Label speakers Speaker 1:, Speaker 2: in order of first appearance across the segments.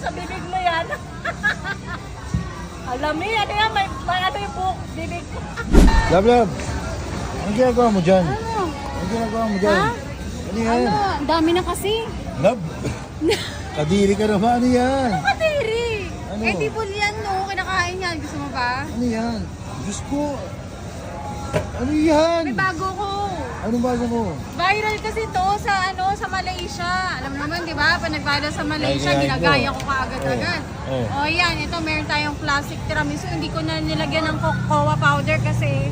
Speaker 1: sa bibig mo yan. Alam mo yan, may ano yung buhok, bibig.
Speaker 2: Love. Anong ginagawa mo dyan?
Speaker 1: Ano?
Speaker 2: Anong ginagawa mo dyan?
Speaker 1: Ha?
Speaker 2: Ano yan?
Speaker 1: Ano? Ang dami na kasi.
Speaker 2: Love. Kadiri ka naman. Ano yan?
Speaker 1: Ano kadiri?
Speaker 2: Ano?
Speaker 1: Eh di yan no, kinakain yan. Gusto mo ba?
Speaker 2: Ano yan? Diyos ko. Ano yan?
Speaker 1: May bago ko.
Speaker 2: Anong bago mo?
Speaker 1: Viral kasi to sa Malaysia. Alam mo naman, di ba? Pag nag-viral sa Malaysia,
Speaker 2: Ay,
Speaker 1: ginagaya
Speaker 2: ko.
Speaker 1: ko kaagad-agad.
Speaker 2: Oh.
Speaker 1: O yan, ito meron tayong classic tiramisu. Hindi ko na nilagyan ng cocoa powder kasi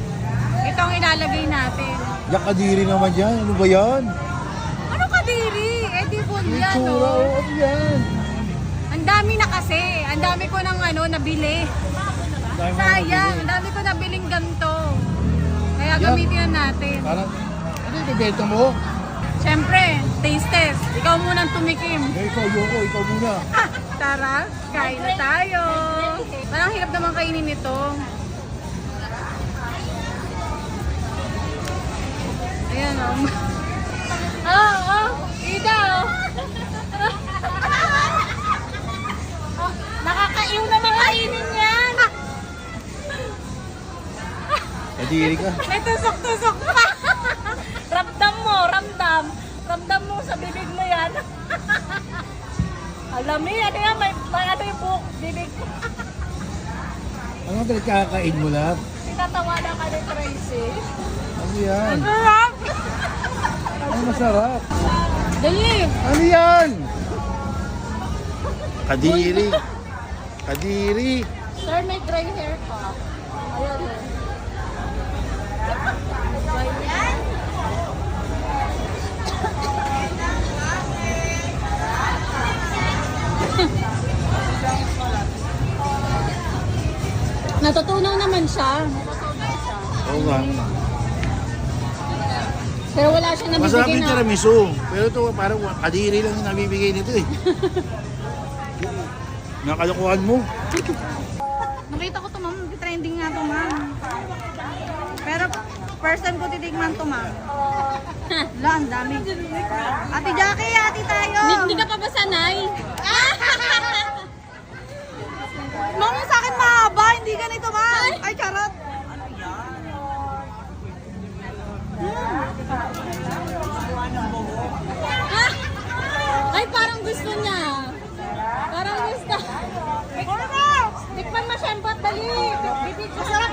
Speaker 1: ito ang ilalagay natin.
Speaker 2: Yak kadiri naman yan. Ano ba yan?
Speaker 1: Ano kadiri? Eh di yan,
Speaker 2: Itsura,
Speaker 1: no?
Speaker 2: oh. Ano yan?
Speaker 1: Ang dami na kasi. Ang dami ko ng nabili.
Speaker 2: Dami mo
Speaker 1: Sayang,
Speaker 2: nabili.
Speaker 1: ang dami ko nabiling ganito. Kaya
Speaker 2: Yan.
Speaker 1: gamitin na natin.
Speaker 2: Parang, ano yung bibenta mo?
Speaker 1: Siyempre, taste test. Ikaw munang tumikim.
Speaker 2: Eh, ikaw muna.
Speaker 1: Tara, kain na tayo. Parang hirap naman kainin ito. Ayan o. Ida o. Nakakaiw na mga kainin yan.
Speaker 2: Kadiri ka.
Speaker 1: May tusok-tusok pa. Ramdam mo, ramdam. Ramdam mo sa bibig mo yan. Alam mo yan, may ano yung buhok, bibig.
Speaker 2: Ano pinagkakain mo lang?
Speaker 1: Tinatawanan ka ni Tracy.
Speaker 2: Ano yan?
Speaker 1: Ang sarap!
Speaker 2: Ano masarap?
Speaker 1: Dali!
Speaker 2: Ano yan? Kadiri. Kadiri.
Speaker 1: Sir, may dry hair pa. Ayan eh. Natutunaw naman siya.
Speaker 2: Oo nga.
Speaker 1: Pero wala siyang
Speaker 2: Masarap
Speaker 1: nabibigay
Speaker 2: yung
Speaker 1: na.
Speaker 2: tiramisu. Pero ito parang kadiri lang yung nabibigay nito eh. Nakalokohan mo.
Speaker 3: Nakita ko to ma'am, trending nga to ma'am. Pero first time ko titigman to ma'am. Wala, ang dami. Ate Jackie, ate tayo.
Speaker 1: Hindi ka pa ba sanay?
Speaker 3: Ma'am, yung sa akin mahaba, hindi ganito ma'am. Ay, charot.
Speaker 1: Ay, parang gusto niya. Parang gusto. Tikman mo siyempre, dali. Bibig ko sarap.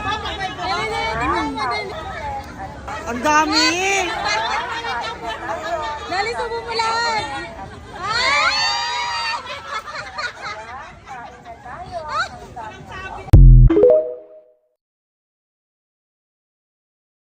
Speaker 1: Dali, tikman mo, dali.
Speaker 3: Ang dami.
Speaker 1: Dali, subo mo lang.